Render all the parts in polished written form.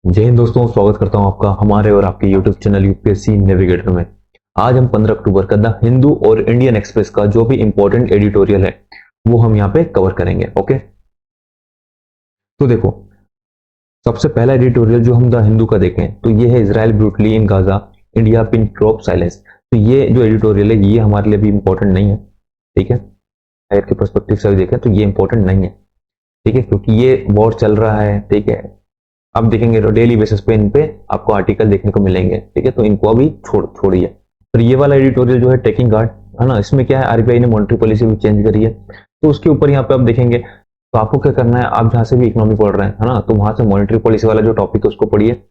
जय हिंद दोस्तों, स्वागत करता हूं आपका हमारे और आपके YouTube चैनल यूपीएससी नेविगेटर में। आज हम 15 अक्टूबर का द हिंदू और इंडियन एक्सप्रेस का जो भी इंपॉर्टेंट एडिटोरियल है वो हम यहाँ पे कवर करेंगे। ओके, तो देखो, सबसे पहला एडिटोरियल जो हम द हिंदू का देखें तो ये है Israel brutally in Gaza, India pin drop silence. तो ये जो एडिटोरियल है ये हमारे लिए भी इंपॉर्टेंट नहीं है, ठीक है। खैर के पर्सपेक्टिव से देखें तो ये इंपॉर्टेंट नहीं है, ठीक है, क्योंकि ये वॉर चल रहा है, ठीक है। अब देखेंगे डेली बेसिस पे इन पे आपको आर्टिकल देखने को मिलेंगे, ठीक है, तो इनको अभी छोड़िए। फिर ये वाला एडिटोरियल जो है टेकिंग गार्ड, है ना, इसमें क्या है, आरबीआई ने मॉनेटरी पॉलिसी भी चेंज करी है, तो उसके ऊपर यहाँ पे आप देखेंगे। तो आपको क्या करना है, आप जहां से भी इकोनॉमी पढ़ रहे हैं, है ना, तो वहां से मॉनेटरी पॉलिसी वाला जो टॉपिक है उसको पढ़िए।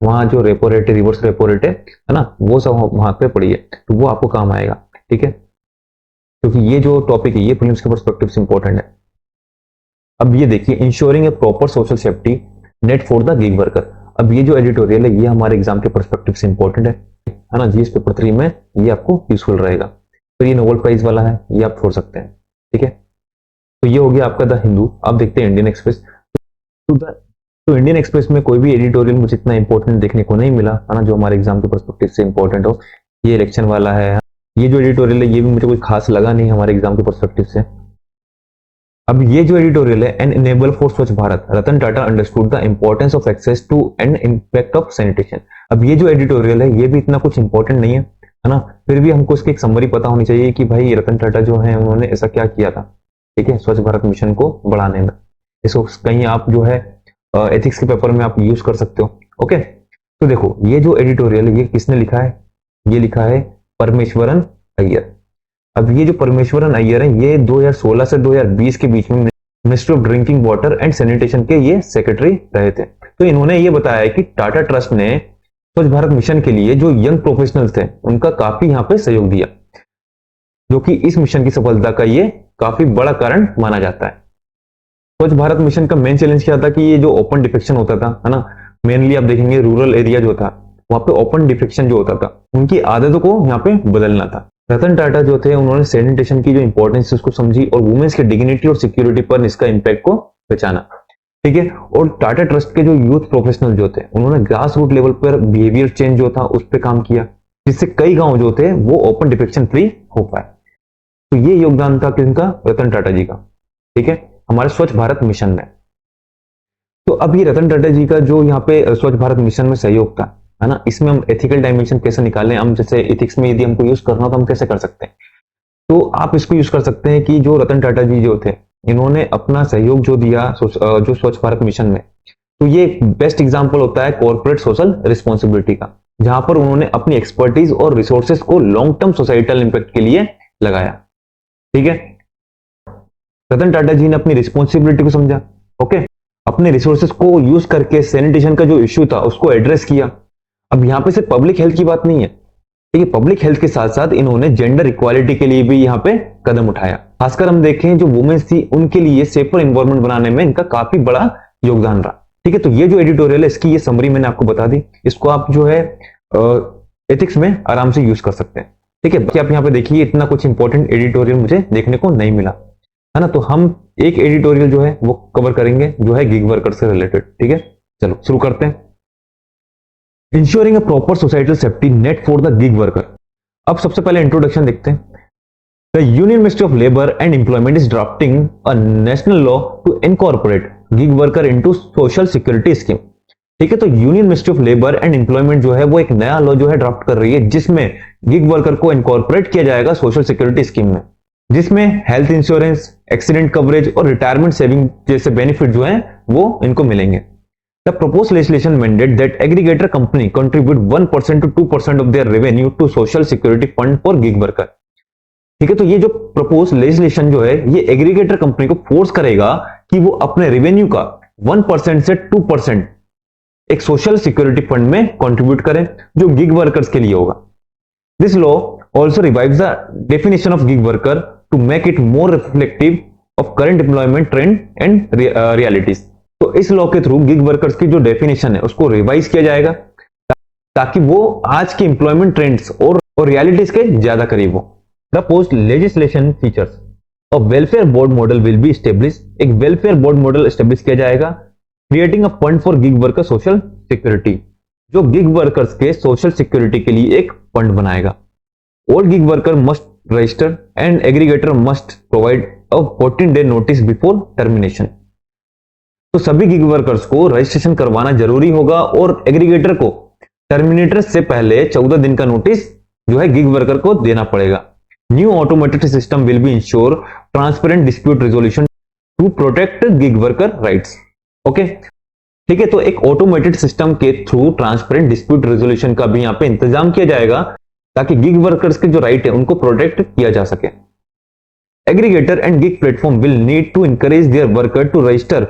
वहां जो रेपो रेट है, रिवर्स रेपो रेट है ना, वो सब वहां पे पढ़िए, तो वो आपको काम आएगा, ठीक है, क्योंकि ये जो टॉपिक है ये प्रीलिम्स के पर्सपेक्टिव से इंपॉर्टेंट है। अब ये देखिए, ensuring A proper social safety net for the gig worker. अब ये जो एडिटोरियल है ये हमारे एग्जाम के पर्सपेक्टिव से इंपॉर्टेंट है ना, जीएस पेपर 3 में ये आपको यूजफुल रहेगा। तो ये नोबेल प्राइज वाला है, ये आप छोड़ सकते हैं, ठीक है। तो ये हो गया आपका द हिंदू। अब देखते हैं इंडियन एक्सप्रेस। तो इंडियन एक्सप्रेस में कोई भी एडिटोरियल मुझे इतना इंपॉर्टेंट देखने को नहीं मिला, है ना, जो हमारे एग्जाम के पर्सपेक्टिव से इंपॉर्टेंट हो। ये इलेक्शन वाला है, ये जो एडिटोरियल है ये भी मुझे कोई खास लगा नहीं हमारे एग्जाम के पर्सपेक्टिव से। अब ये जो एडिटोरियल है, N enable for Swachh Bharat, Ratan Tata understood the importance of access to and impact of sanitation. अब ये जो एडिटोरियल है ये भी इतना कुछ इंपॉर्टेंट नहीं है ना, फिर भी हमको इसकी एक समरी पता होनी चाहिए कि भाई रतन टाटा जो है उन्होंने ऐसा क्या किया था, ठीक है, स्वच्छ भारत मिशन को बढ़ाने में। इसको कहीं आप जो है एथिक्स के पेपर में आप यूज कर सकते हो। ओके, तो देखो ये जो एडिटोरियल है ये किसने लिखा है, ये लिखा है परमेश्वरन अय्यर। अब ये जो परमेश्वरन अय्यर है ये 2016 से 2020 के बीच में ministry of drinking water and sanitation के ये सेक्रेटरी रहे थे। तो इन्होंने ये बताया कि टाटा ट्रस्ट ने स्वच्छ भारत मिशन के लिए जो यंग प्रोफेशनल्स थे उनका काफी यहाँ पे सहयोग दिया, जो कि इस मिशन की सफलता का ये काफी बड़ा कारण माना जाता है। स्वच्छ भारत मिशन का मेन चैलेंज क्या था कि ये जो ओपन डिफेक्शन होता था, है ना, मेनली आप देखेंगे रूरल एरिया जो था वहां पे ओपन डिफेक्शन जो होता था उनकी आदतों को यहाँ पे बदलना था। रतन टाटा जो थे उन्होंने सैनिटेशन की जो इंपॉर्टेंस उसको समझी और वुमेन्स के डिग्निटी और सिक्योरिटी पर इसका इंपैक्ट को पहचाना, ठीक है। और टाटा ट्रस्ट के जो यूथ प्रोफेशनल जो थे उन्होंने ग्रास रूट लेवल पर बिहेवियर चेंज जो था उस पर काम किया, जिससे कई गांव जो थे वो ओपन डिफेक्शन फ्री हो पाए। तो ये योगदान था किनका, रतन टाटा जी का, ठीक है, हमारे स्वच्छ भारत मिशन में। तो अब ये रतन टाटा जी का जो यहाँ पे स्वच्छ भारत मिशन में सहयोग था, है ना, इसमें हम एथिकल डायमेंशन कैसे निकालें, हम जैसे एथिक्स में यदि हमको यूज करना हो तो हम कैसे कर सकते हैं। तो आप इसको यूज कर सकते हैं कि जो रतन टाटा जी जो थे इन्होंने अपना सहयोग जो दिया जो स्वच्छ भारत मिशन में, तो ये एक बेस्ट एग्जांपल होता है कॉर्पोरेट सोशल रिस्पॉन्सिबिलिटी का, जहां पर उन्होंने अपनी एक्सपर्टीज और रिसोर्सेज को लॉन्ग टर्म सोसाइटल इंपैक्ट के लिए लगाया, ठीक है। रतन टाटा जी ने अपनी रिस्पॉन्सिबिलिटी को समझा, ओके, अपने रिसोर्सेज को यूज करके सैनिटेशन का जो इश्यू था उसको एड्रेस किया। अब यहां पे सिर्फ पब्लिक हेल्थ की बात नहीं है, ठीक है, पब्लिक हेल्थ के साथ साथ इन्होंने जेंडर इक्वालिटी के लिए भी यहाँ पे कदम उठाया। खासकर हम देखें जो वुमेन्स थी उनके लिए सेफर एनवायरनमेंट बनाने में इनका काफी बड़ा योगदान रहा, ठीक है। तो ये जो एडिटोरियल है इसकी ये समरी मैंने आपको बता दी, इसको आप जो है एथिक्स में आराम से यूज कर सकते हैं, ठीक है। बाकी आप यहाँ पे देखिए इतना कुछ इंपॉर्टेंट एडिटोरियल मुझे देखने को नहीं मिला, है ना। तो हम एक एडिटोरियल जो है वो कवर करेंगे जो है गिग वर्कर से रिलेटेड, ठीक है। चलो शुरू करते हैं। Ensuring a proper societal safety net for the gig worker. अब सबसे पहले इंट्रोडक्शन देखते हैं। The union ministry of labour and employment is drafting a national law to incorporate gig worker into social security scheme, ठीक है। तो union ministry of labour and employment जो है वो एक नया लॉ जो है ड्राफ्ट कर रही है जिसमें गिग वर्कर को इनकॉर्पोरेट किया जाएगा सोशल सिक्योरिटी स्कीम में, जिसमें हेल्थ इंश्योरेंस, एक्सीडेंट कवरेज और रिटायरमेंट सेविंग जैसे बेनिफिट जो है वो इनको मिलेंगे। The proposed legislation mandate that aggregator company contribute 1% to 2% of their revenue to social security fund for gig worker, ठीक है। तो ये जो प्रपोज लेजिस्लेशन जो है ये एग्रीगेटर कंपनी को फोर्स करेगा कि वो अपने रेवेन्यू का 1% से 2% एक सोशल सिक्योरिटी फंड में कंट्रीब्यूट करें जो गिग वर्कर्स के लिए होगा। This law also revives the definition of gig worker to make it more reflective of current employment trend and realities. तो इस लॉ के थ्रू गिग वर्कर्स की जो डेफिनेशन है उसको रिवाइज किया जाएगा ताकि वो आज के एम्प्लॉयमेंट ट्रेंड्स और रियलिटीज के ज्यादा करीब हो। The post legislation features a welfare board model will be establish, एक वेलफेयर बोर्ड मॉडल एस्टेब्लिश किया जाएगा, creating a fund for gig worker social security, जो गिग वर्कर्स के सोशल सिक्योरिटी के लिए एक फंड बनाएगा। All gig worker must register and aggregator must provide a 14-day notice before termination. तो सभी गिग वर्कर्स को रजिस्ट्रेशन करवाना जरूरी होगा और एग्रीगेटर को टर्मिनेटर से पहले 14 दिन का नोटिस जो है गिग वर्कर को देना पड़ेगा। New automated system will be ensure transparent dispute resolution to protect gig worker rights. Okay, ठीक है, तो एक ऑटोमेटेड सिस्टम के थ्रू ट्रांसपेरेंट डिस्प्यूट रेजोल्यूशन का भी यहाँ पे इंतजाम किया जाएगा ताकि गिग वर्कर्स के जो राइट है उनको प्रोटेक्ट किया जा सके। Aggregator and gig platform will need to encourage their worker to register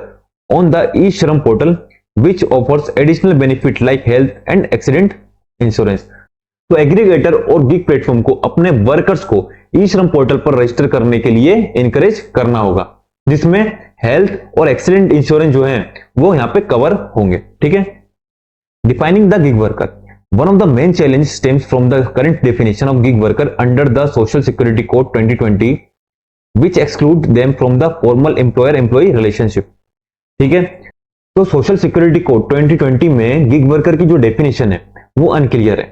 on the e-Shram portal which offers additional benefit like health and accident insurance। तो एग्रीगेटर और गिग प्लेटफॉर्म को अपने वर्कर्स को ई-श्रम पोर्टल पर register करने के लिए encourage करना होगा, जिसमें हेल्थ और एक्सीडेंट इंश्योरेंस जो है वो यहां पे कवर होंगे। ठीक है, defining the gig worker, one of the main challenge stems from the current definition of gig worker under the social security code 2020 which exclude them from the formal employer employee relationship। ठीक है, तो social security code 2020 में gig worker की जो definition है वो unclear है।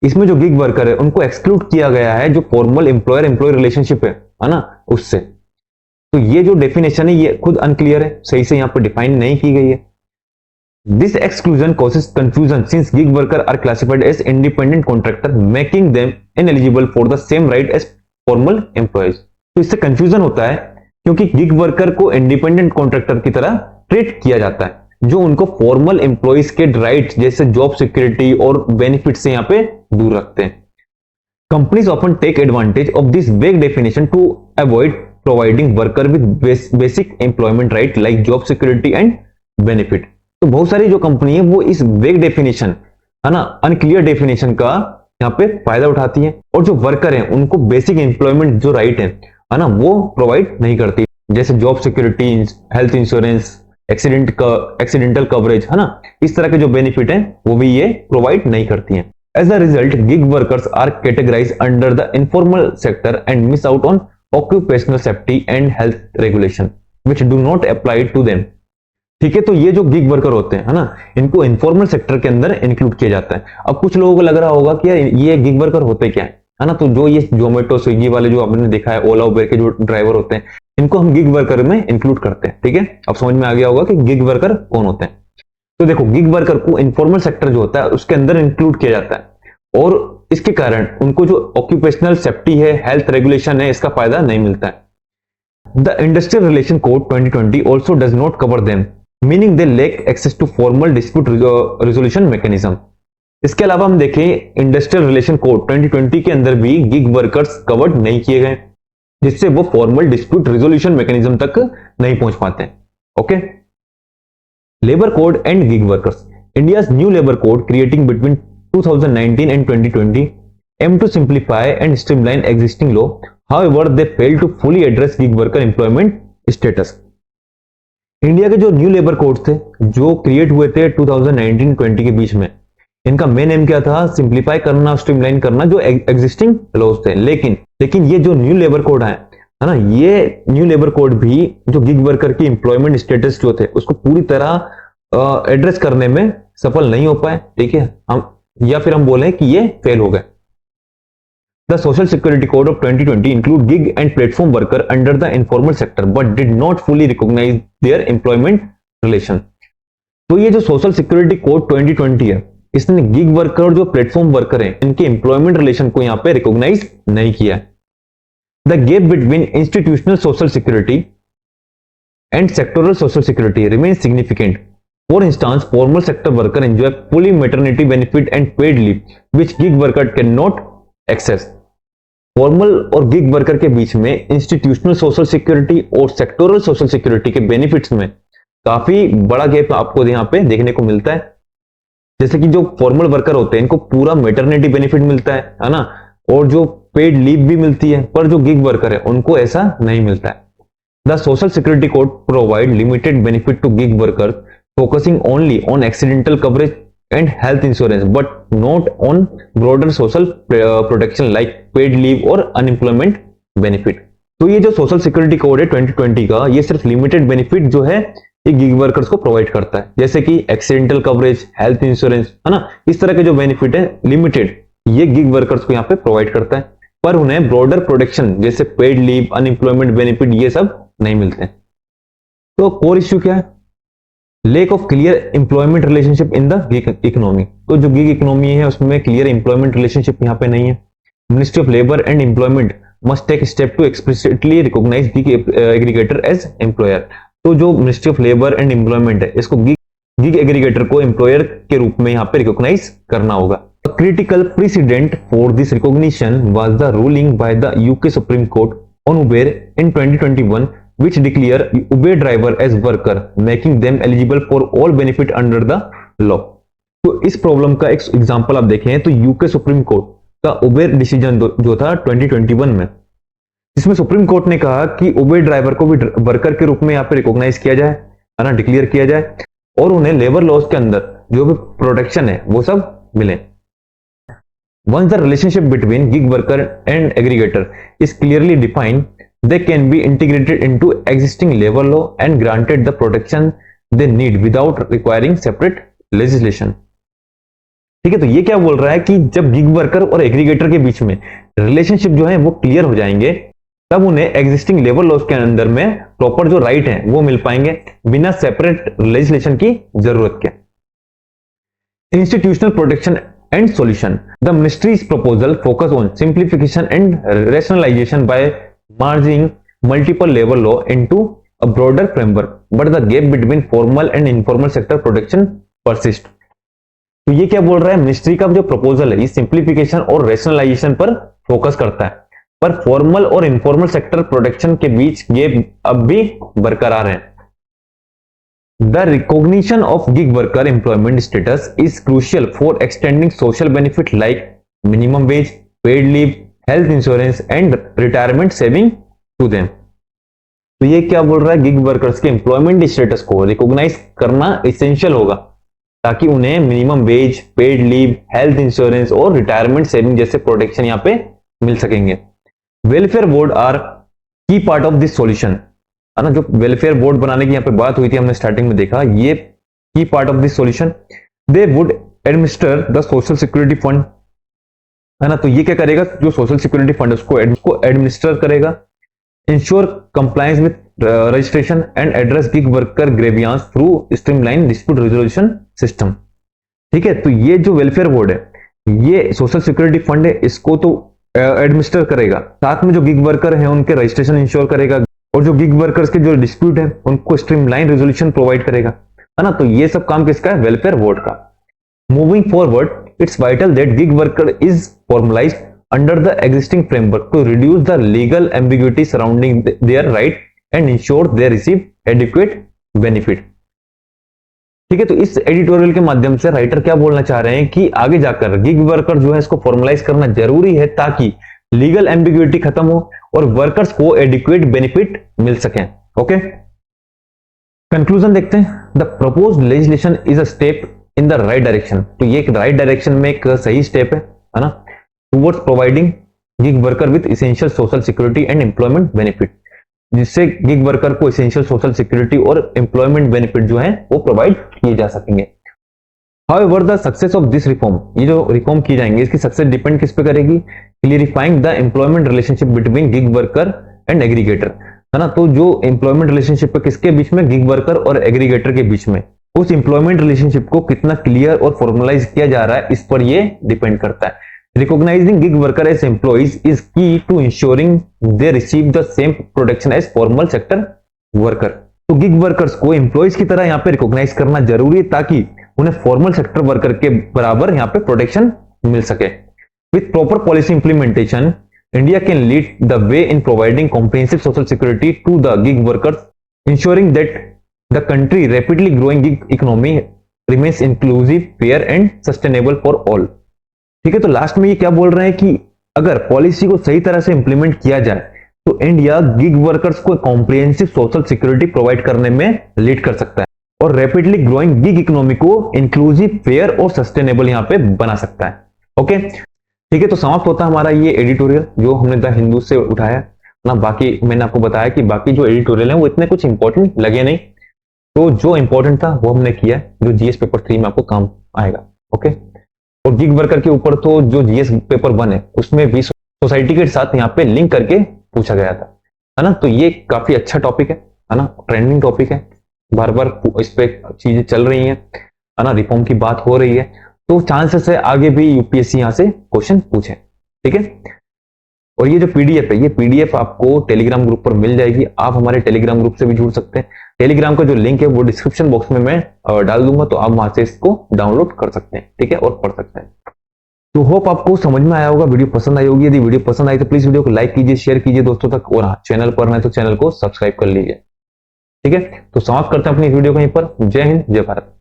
इसमें जो गिग वर्कर है उनको एक्सक्लूड किया गया है जो फॉर्मल एम्प्लॉयर एम्प्लॉय रिलेशनशिप है ना, उससे। तो ये जो डेफिनेशन है ये खुद अनक्लियर है, सही से यहाँ पर डिफाइन नहीं की गई है। This exclusion causes confusion since gig worker are classified as independent contractor making them ineligible for the same right as formal employees. तो इससे कंफ्यूजन होता है क्योंकि गिग वर्कर को इंडिपेंडेंट कॉन्ट्रैक्टर की तरह ट्रीट किया जाता है जो उनको फॉर्मल एम्प्लॉयज के राइट जैसे जॉब सिक्योरिटी और बेनिफिट से यहाँ पे दूर रखते हैं। Companies often take advantage of this vague definition to avoid providing worker with basic employment right like job security and benefit. तो बहुत सारी जो कंपनी है वो इस वेग डेफिनेशन है ना, अनक्लियर डेफिनेशन का यहाँ पे फायदा उठाती है और जो वर्कर है उनको बेसिक एम्प्लॉयमेंट जो राइट है ना वो प्रोवाइड नहीं करती, जैसे job security, health insurance, accidental coverage है ना, इस तरह के जो बेनिफिट हैं वो भी ये प्रोवाइड नहीं करती हैं। As a result gig workers are categorise under the informal sector and miss out on occupational safety and health regulation which do not apply to them. ठीक है, तो ये जो गिग वर्कर होते हैं है ना, इनको इनफॉर्मल सेक्टर के अंदर इंक्लूड किया जाता है। अब कुछ लोगों को लग रहा होगा कि ये गिग वर्कर होते क्या है ना, तो जो ये जोमेटो स्विगी वाले जो आपने देखा है, ओला उबेर के जो ड्राइवर होते हैं इनको हम गिग वर्कर में इंक्लूड करते हैं। ठीक है, अब समझ में आ गया होगा कि गिग वर्कर कौन होते हैं। तो देखो, गिग वर्कर को इनफॉर्मल सेक्टर जो होता है उसके अंदर इंक्लूड किया जाता है और इसके कारण उनको जो ऑक्यूपेशनल सेफ्टी है, हेल्थ रेगुलेशन है, इसका फायदा नहीं मिलता है। The industrial relation code 2020 also does not cover them, meaning they lack access to formal dispute resolution mechanism. इसके अलावा हम देखें इंडस्ट्रियल रिलेशन कोड 2020 के अंदर भी गिग वर्कर्स कवर्ड नहीं किए गए, जिससे वो फॉर्मल डिस्प्यूट रेजोल्यूशन मैकेनिज्म तक नहीं पहुंच पाते। Okay, labour code and gig workers, India's new labour code creating between 2019 and 2020 aim to simplify and streamline existing law, however they fail to fully address gig worker employment status। India के जो new labour code थे जो create हुए थे 2019-20 के बीच में, इनका मेन एम क्या था? सिंप्लीफाई करना, स्ट्रीमलाइन करना जो एग्जिस्टिंग लॉज थे। लेकिन ये जो न्यू लेबर कोड है ना, ये न्यू लेबर कोड भी जो गिग वर्कर की एम्प्लॉयमेंट स्टेटस जो थे उसको पूरी तरह एड्रेस करने में सफल नहीं हो पाए। ठीक है, फिर हम बोले कि ये फेल हो गए। The Social Security Code of 2020 include gig and platform worker under the informal sector, but did not fully recognize their employment relation। तो ये जो सोशल सिक्योरिटी कोड 2020 है, इसने गिग वर्कर और जो प्लेटफॉर्म वर्कर हैं इनके एम्प्लॉयमेंट रिलेशन को यहाँ पे रिकॉग्नाइज नहीं किया। The gap between institutional social security and sectoral social security remain significant. For instance, formal sector worker enjoy fully maternity benefit and paid leave which gig worker can not access. Formal और gig worker के बीच में institutional social security और sectoral social security के benefits में काफी बड़ा gap आपको यहाँ पे देखने को मिलता है। जैसे कि जो फॉर्मल वर्कर होते हैं इनको पूरा मैटरनिटी बेनिफिट मिलता है ना, और जो पेड लीव भी मिलती है, पर जो गिग वर्कर है उनको ऐसा नहीं मिलता है। The social security code provide limited benefit to gig workers focusing only on accidental coverage and health insurance but not on broader social protection like paid leave और unemployment benefit। तो ये जो सोशल सिक्योरिटी कोड है 2020 का, ये सिर्फ limited benefit जो है ये गिग वर्कर्स को प्रोवाइड करता है, जैसे कि एक्सीडेंटल कवरेज, हेल्थ इंश्योरेंस, है ना, इस तरह के जो बेनिफिट है लिमिटेड, ये गिग वर्कर्स को यहाँ पे प्रोवाइड करता है, पर उन्हें ब्रॉडर प्रोटेक्शन जैसे पेड लीव, अनएम्प्लॉयमेंट बेनिफिट ये सब नहीं मिलते। तो कोर इश्यू क्या है? Lake of clear employment relationship in the gig economy. तो जो गिग इकोनॉमी है उसमें क्लियर एम्प्लॉयमेंट रिलेशनशिप यहाँ पे नहीं है। Ministry of labour and employment must take step to explicitly recognise gig aggregator as employer. तो जो ministry of labour and employment है इसको गिग एग्रीगेटर को एम्प्लॉयर के रूप में यहाँ पे रिकॉग्नाइज करना होगा। Critical president for this recognition was the ruling by the UK supreme court on Uber in 2021 which declare Uber driver as worker, making them eligible for all benefit under the law। तो इस problem का एक example आप देखें तो UK supreme court का Uber decision जो था 2021 में, जिसमें सुप्रीम कोर्ट ने कहा कि उबेर ड्राइवर को भी वर्कर के रूप में यहाँ पे रिकॉग्नाइज किया जाए, है ना, डिक्लेयर किया जाए, और उन्हें लेबर लॉज के अंदर जो भी प्रोटेक्शन है वो सब मिले। Once the relationship between gig worker and aggregator is clearly defined, they can be integrated into existing labor law and granted the protection they need without requiring separate legislation। ठीक है, तो ये क्या बोल रहा है कि जब गिग वर्कर और एग्रीगेटर के बीच में रिलेशनशिप जो है वो क्लियर हो जाएंगे, तब उन्हें एग्जिस्टिंग लेबर लॉज के अंदर में प्रॉपर जो राइट है वो मिल पाएंगे बिना सेपरेट लेजिस्लेशन की जरूरत के। Institutional protection and solution. The ministry's proposal focus on simplification and rationalization by merging multiple labor law into a broader framework, but the gap between formal and informal sector protection persist। तो ये क्या बोल रहा है, ministry का जो proposal है ये सिंप्लीफिकेशन और रेशनलाइजेशन पर फोकस करता है, पर फॉर्मल और इनफॉर्मल सेक्टर प्रोटेक्शन के बीच गैप अब भी बरकरार है। The recognition of gig worker employment status is crucial for extending social benefits like minimum wage, paid leave, health insurance and retirement saving to them। तो ये क्या बोल रहा है, गिग वर्कर्स के एम्प्लॉयमेंट स्टेटस को रिकॉग्नाइज करना एसेंशियल होगा ताकि उन्हें minimum wage, paid leave, health insurance और रिटायरमेंट सेविंग जैसे प्रोटेक्शन यहाँ पे मिल सकेंगे। वेलफेयर बोर्ड आर की पार्ट ऑफ दिस सॉल्यूशन, है ना, जो वेलफेयर बोर्ड बनाने की यहाँ पे बात हुई थी, हमने स्टार्टिंग में देखा, ये की part of this solution. They would administer the social security fund, है ना, तो ये क्या करेगा, जो सोशल सिक्योरिटी फंड उसको एडमिनिस्टर करेगा। Ensure compliance with registration and address gig worker grievance through streamline dispute resolution system. ठीक है, तो ये जो वेलफेयर बोर्ड है ये सोशल सिक्योरिटी फंड है, इसको तो एडमिनिस्टर करेगा, साथ में जो गिग वर्कर है उनके रजिस्ट्रेशन इंश्योर करेगा, और जो गिग वर्कर्स के जो डिस्प्यूट है उनको स्ट्रीमलाइन रेजोल्यूशन प्रोवाइड करेगा, है ना। तो ये सब काम किसका है, वेलफेयर बोर्ड का। Moving forward, it's vital that gig worker is formalised under the existing framework to reduce the legal ambiguity surrounding their right and ensure they receive adequate benefit. ठीक है, तो इस एडिटोरियल के माध्यम से राइटर क्या बोलना चाह रहे हैं कि आगे जाकर गिग वर्कर जो है इसको फॉर्मलाइज करना जरूरी है ताकि लीगल एम्बिग्यूटी खत्म हो और वर्कर्स को एडिक्वेट बेनिफिट मिल सके। ओके, कंक्लूजन देखते हैं। The proposed legislation is a step in the right direction. तो ये एक राइट डायरेक्शन में एक सही स्टेप है ना, towards providing gig worker with essential social security and employment benefit, जिससे गिग वर्कर को एसेंशियल सोशल सिक्योरिटी और एम्प्लॉयमेंट बेनिफिट जो है वो प्रोवाइड किए जा सकेंगे। However, the success of this reform, ये जो रिफॉर्म की जाएंगे इसकी सक्सेस डिपेंड किस पे करेगी, clarifying the employment relationship between gig worker and aggregator, है ना। तो जो एम्प्लॉयमेंट रिलेशनशिप है किसके बीच में, गिग वर्कर और एग्रीगेटर के बीच में, उस एम्प्लॉयमेंट रिलेशनशिप को कितना क्लियर और फॉर्मलाइज किया जा रहा है इस पर ये डिपेंड करता है। Recognising gig worker as employees is key to ensuring they receive the same protection as formal sector worker. तो गिग वर्कर्स को एम्प्लॉइज की तरह यहाँ पे रिकॉग्नाइज करना जरूरी है ताकि उन्हें फॉर्मल सेक्टर वर्कर के बराबर यहाँ पे प्रोटेक्शन मिल सके। With proper policy implementation, India can lead the way in providing comprehensive social security to the gig workers, ensuring that the country rapidly growing gig economy remains inclusive, fair and sustainable for all. ठीक है, तो last में ये क्या बोल रहे हैं कि अगर पॉलिसी को सही तरह से इंप्लीमेंट किया जाए तो इंडिया गिग वर्कर्स को कॉम्प्रिहेंसिव सोशल सिक्योरिटी प्रोवाइड करने में लीड कर सकता है और रैपिडली ग्रोइंग गिग इकोनॉमी को इंक्लूसिव, फेयर और सस्टेनेबल यहाँ पे बना सकता है। ओके, ठीक है, तो समाप्त होता है हमारा ये एडिटोरियल जो हमने द हिंदू से उठाया ना। बाकी मैंने आपको बताया कि बाकी जो एडिटोरियल है वो इतने कुछ इंपॉर्टेंट लगे नहीं, तो जो इंपॉर्टेंट था वो हमने किया है, जो जीएस पेपर 3 में आपको काम आएगा। ओके, और गिग वर्कर के ऊपर तो जो जीएस पेपर 1 है उसमें भी सोसाइटी के साथ यहाँ पे लिंक करके पूछा गया था, है ना। तो ये काफी अच्छा टॉपिक है ना, ट्रेंडिंग टॉपिक है, बार बार इस पे चीजें चल रही है ना, रिफॉर्म की बात हो रही है, तो चांसेस है आगे भी यूपीएससी यहाँ से क्वेश्चन पूछे। ठीक है, और ये जो पीडीएफ है, ये पीडीएफ आपको टेलीग्राम ग्रुप पर मिल जाएगी। आप हमारे टेलीग्राम ग्रुप से भी जुड़ सकते हैं। टेलीग्राम का जो लिंक है वो डिस्क्रिप्शन बॉक्स में मैं डाल दूंगा, तो आप वहां से इसको डाउनलोड कर सकते हैं। ठीक है, और पढ़ सकते हैं। तो होप आपको समझ में आया होगा, वीडियो पसंद आई होगी। यदि वीडियो पसंद आई तो प्लीज वीडियो को लाइक कीजिए, शेयर कीजिए दोस्तों तक, और हाँ, चैनल पर हैं तो चैनल को सब्सक्राइब कर लीजिए। ठीक है, तो समाप्त करते हैं अपनी वीडियो को यहीं पर। जय हिंद, जय भारत।